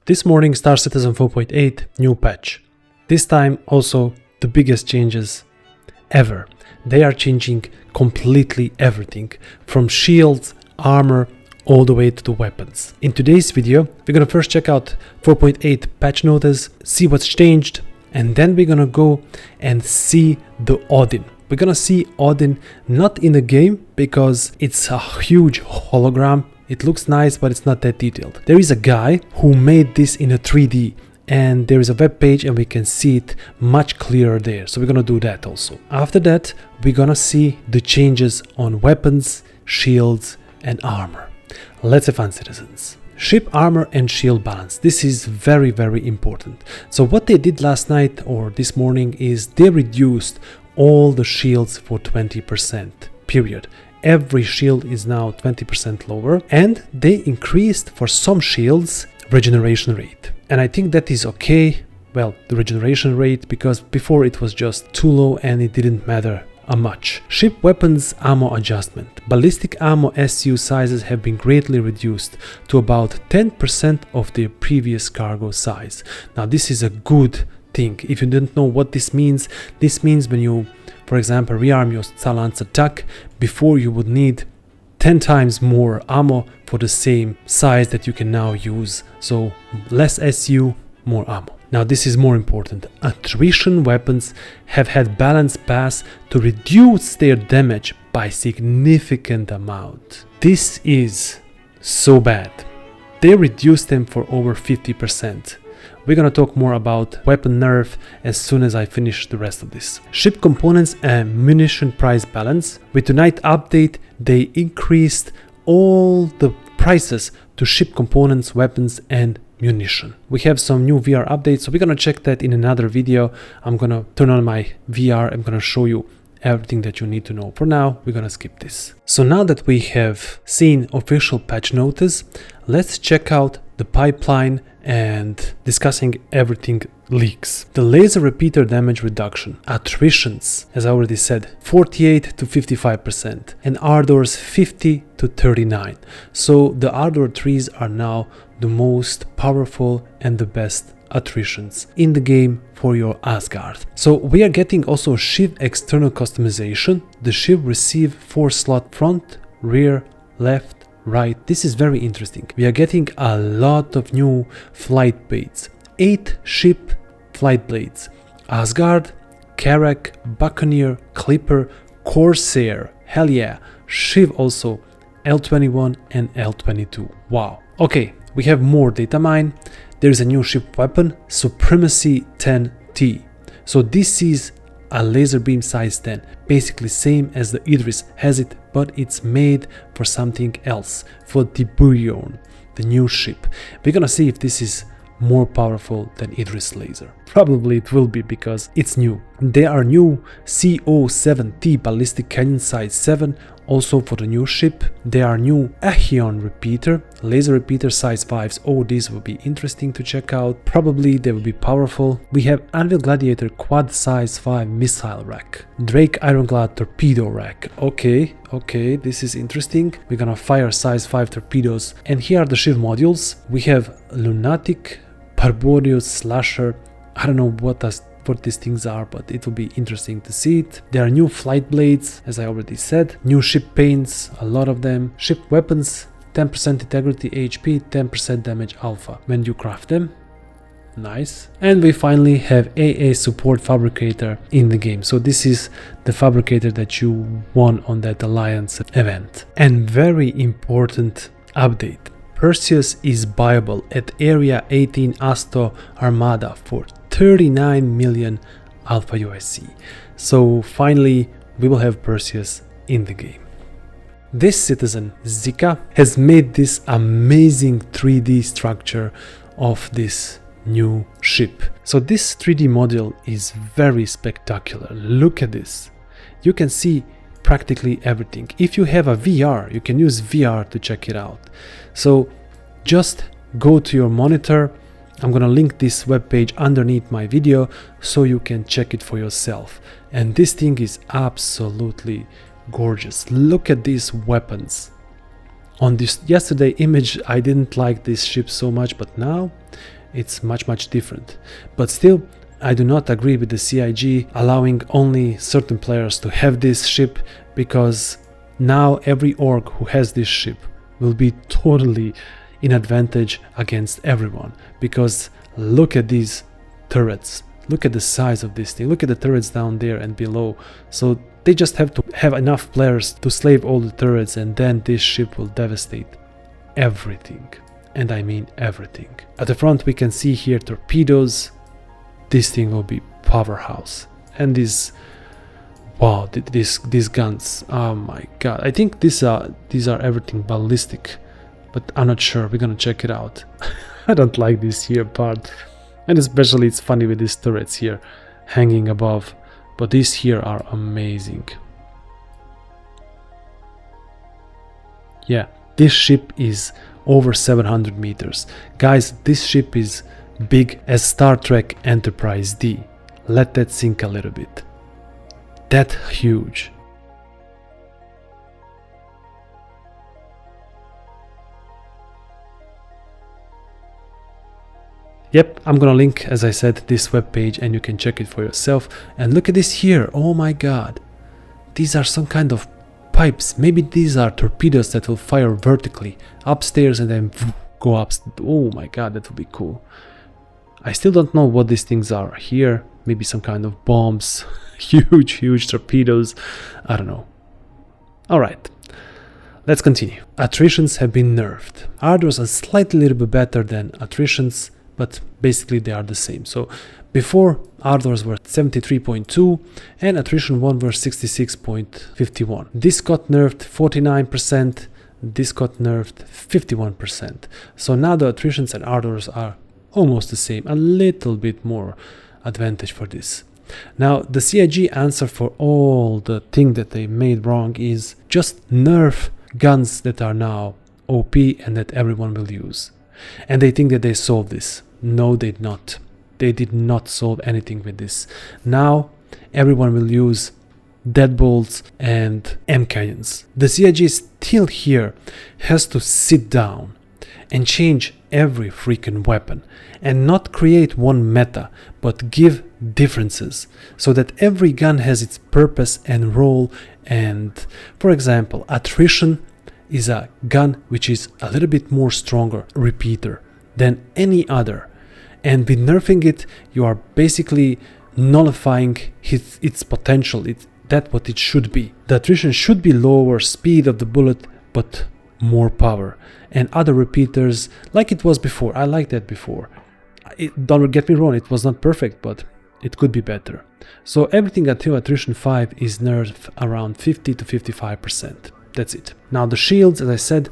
This morning, Star Citizen 4.8 new patch. This time also the biggest changes ever. They are changing completely everything from shields, armor, all the way to the weapons. In today's video, we're gonna first check out 4.8 patch notice, see what's changed, and then we're gonna go and see the Odin. We're gonna see Odin not in the game because it's a huge hologram. It looks nice, but it's not that detailed. There is a guy who made this in a 3D, and there is a web page and we can see it much clearer there. So we're gonna do that also. After that, we're gonna see the changes on weapons, shields, and armor. Let's have fun, citizens. Ship armor and shield balance. This is very, very important. So what they did last night or this morning is they reduced all the shields for 20%, period. Every shield is now 20% lower, and they increased for some shields regeneration rate. And I think that is okay. Well, the regeneration rate, because before it was just too low and it didn't matter much. Ship weapons ammo adjustment. Ballistic ammo SU sizes have been greatly reduced to about 10% of their previous cargo size. Now this is a good thing. If you don't know what this means when you, for example, rearm your Talon's attack, before you would need 10 times more ammo for the same size that you can now use. So less SU, more ammo. Now this is more important. Attrition weapons have had balance pass to reduce their damage by significant amount. This is so bad. They reduced them for over 50%. We're gonna talk more about weapon nerf as soon as I finish the rest of this. Ship components and munition price balance. With tonight update, they increased all the prices to ship components, weapons, and munition. We have some new VR updates, so we're gonna check that in another video. I'm gonna turn on my VR. I'm gonna show you everything that you need to know. For now, we're gonna skip this. So now that we have seen official patch notice, let's check out the pipeline and discussing everything leaks. The laser repeater damage reduction, attritions, as I already said, 48 to 55%, and ardors 50 to 39. So the ardor trees are now the most powerful and the best attritions in the game for your Asgard. So we are getting also Shiv external customization. The Shiv receive 4-slot front, rear, left, right. This is very interesting. We are getting a lot of new flight blades. 8 ship flight blades. Asgard, Karak, Buccaneer, Clipper, Corsair. Hell yeah. Shiv also. L21 and L22. Wow. Okay, we have more datamine. There is a new ship weapon, Supremacy 10T. So this is a laser beam size 10, basically same as the Idris has it, but it's made for something else, for the Burion, the new ship. We're gonna see if this is more powerful than Idris laser. Probably it will be because it's new. There are new CO7T ballistic cannon size 7, also for the new ship. There are new Acheon repeater, laser repeater size 5s. Oh, these will be interesting to check out. Probably they will be powerful. We have Anvil Gladiator quad size 5 missile rack, Drake Ironclad torpedo rack. Okay, this is interesting. We're gonna fire size 5 torpedoes. And here are the Shiv modules. We have Lunatic, Barboreus, Slasher. I don't know what these things are, but it will be interesting to see it. There are new flight blades, as I already said. New ship paints, a lot of them. Ship weapons, 10% integrity HP, 10% damage alpha when you craft them. Nice. And we finally have AA support fabricator in the game. So this is the fabricator that you won on that Alliance event. And very important update. Perseus is buyable at Area 18 Asto Armada for 39 million Alpha USC. So finally we will have Perseus in the game. This citizen, Zika, has made this amazing 3D structure of this new ship. So this 3D model is very spectacular. Look at this. You can see practically everything. If you have a VR, you can use VR to check it out. So just go to your monitor. I'm gonna link this webpage underneath my video so you can check it for yourself. And this thing is absolutely gorgeous. Look at these weapons. On this yesterday image, I didn't like this ship so much, but now it's much different. But still, I do not agree with the CIG allowing only certain players to have this ship, because now every orc who has this ship will be totally in advantage against everyone. Because look at these turrets, look at the size of this thing, look at the turrets down there and below. So they just have to have enough players to slave all the turrets, and then this ship will devastate everything. And I mean everything. At the front we can see here torpedoes. This thing will be powerhouse. And these, wow, these guns, oh my god. I think these are everything ballistic, but I'm not sure. We're gonna check it out. I don't like this here part, and especially it's funny with these turrets here hanging above, but these here are amazing. Yeah, this ship is over 700 meters. Guys, this ship is big as Star Trek Enterprise D. Let that sink a little bit. That huge. Yep, I'm gonna link, as I said, this web page, and you can check it for yourself. And look at this here. Oh my god. These are some kind of pipes. Maybe these are torpedoes that will fire vertically upstairs and then go up. Oh my god, that would be cool. I still don't know what these things are here. Maybe some kind of bombs. Huge torpedoes. I don't know. Alright, let's continue. Attritions have been nerfed. Ardors are slightly a little bit better than attritions, but basically they are the same. So before, Ardors were 73.2 and Attrition 1 were 66.51. This got nerfed 49%, this got nerfed 51%. So now the Attritions and Ardors are almost the same, a little bit more advantage for this. Now the CIG answer for all the thing that they made wrong is just nerf guns that are now OP and that everyone will use. And they think that they solved this. No, they did not. They did not solve anything with this. Now everyone will use deadbolts and M cannons. The CIG still here has to sit down and change every freaking weapon and not create one meta, but give differences so that every gun has its purpose and role. And for example, Attrition is a gun which is a little bit more stronger repeater than any other, and with nerfing it you are basically nullifying its potential. That's what it should be. The Attrition should be lower speed of the bullet but more power, and other repeaters like it was before. I liked that before. Don't get me wrong, it was not perfect, but it could be better. So everything until Attrition 5 is nerfed around 50 to 55%. That's it. Now the shields, as I said,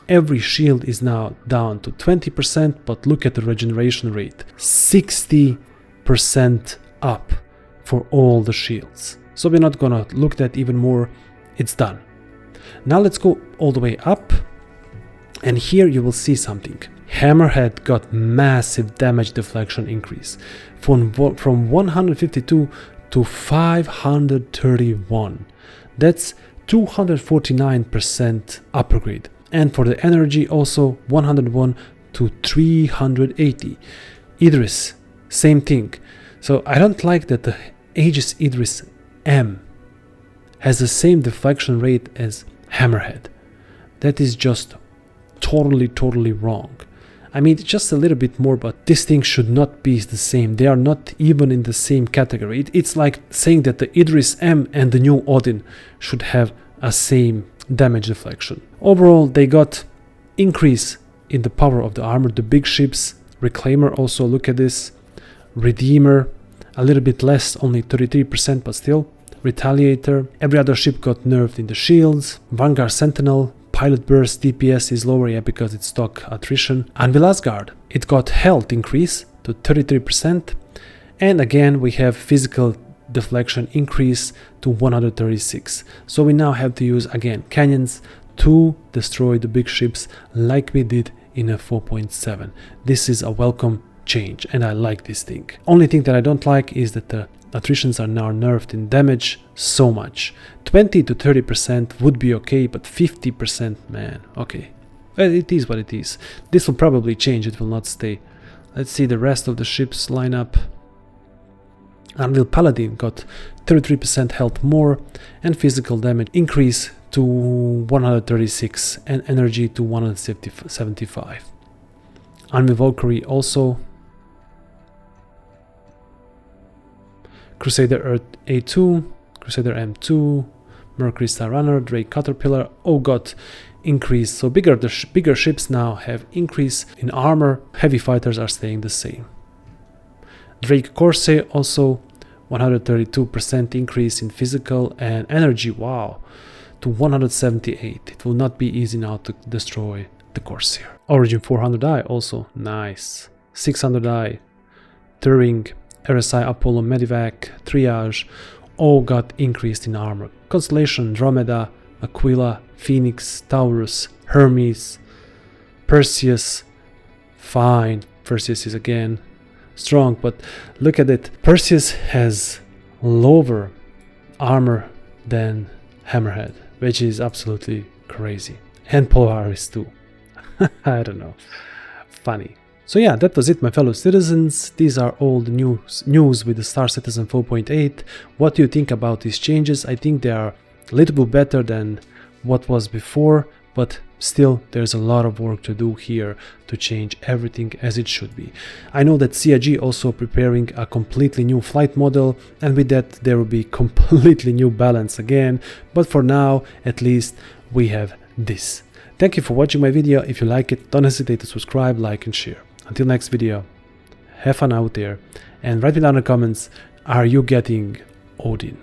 every shield is now down to 20%, but look at the regeneration rate. 60% up for all the shields. So we're not gonna look at that even more. It's done. Now let's go all the way up. And here you will see something. Hammerhead got massive damage deflection increase from 152 to 531. That's 249% upgrade. And for the energy also 101 to 380. Idris, same thing. So I don't like that the Aegis Idris M has the same deflection rate as Hammerhead. That is just totally wrong. I mean, just a little bit more, but this thing should not be the same. They are not even in the same category. It's like saying that the Idris M and the new Odin should have a same damage deflection. Overall, they got increase in the power of the armor. The big ships, Reclaimer also, look at this. Redeemer, a little bit less, only 33%, but still. Retaliator, every other ship got nerfed in the shields. Vanguard Sentinel, Pilot Burst DPS is lower, yeah, because it's stock Attrition. Anvil Asgard, it got health increase to 33%. And again, we have physical deflection increase to 136. So we now have to use again cannons to destroy the big ships like we did in a 4.7. This is a welcome change and I like this thing. Only thing that I don't like is that the Attritions are now nerfed in damage so much. 20 to 30% would be okay, but 50%, man, okay. Well, it is what it is. This will probably change, it will not stay. Let's see the rest of the ships line up. Anvil Paladin got 33% health more and physical damage increase to 136 and energy to 175. Anvil Valkyrie also. Crusader Earth A2, Crusader M2, Mercury Star Runner, Drake Caterpillar all got increase. So bigger ships now have increase in armor. Heavy fighters are staying the same. Drake Corsair also 132% increase in physical and energy, wow, to 178. It will not be easy now to destroy the Corsair. Origin 400i also nice. 600i, Turing, RSI Apollo, Medivac, Triage all got increased in armor. Constellation, Andromeda, Aquila, Phoenix, Taurus, Hermes, Perseus, fine. Perseus is again strong, but look at it. Perseus has lower armor than Hammerhead, which is absolutely crazy. And Polaris too. I don't know. Funny. So yeah, that was it, my fellow citizens. These are all the news with the Star Citizen 4.8. What do you think about these changes? I think they are a little bit better than what was before, but still there's a lot of work to do here to change everything as it should be. I know that CIG also preparing a completely new flight model, and with that there will be completely new balance again, but for now at least we have this. Thank you for watching my video. If you like it, don't hesitate to subscribe, like and share. Until next video, have fun out there and write me down in the comments, are you getting Odin?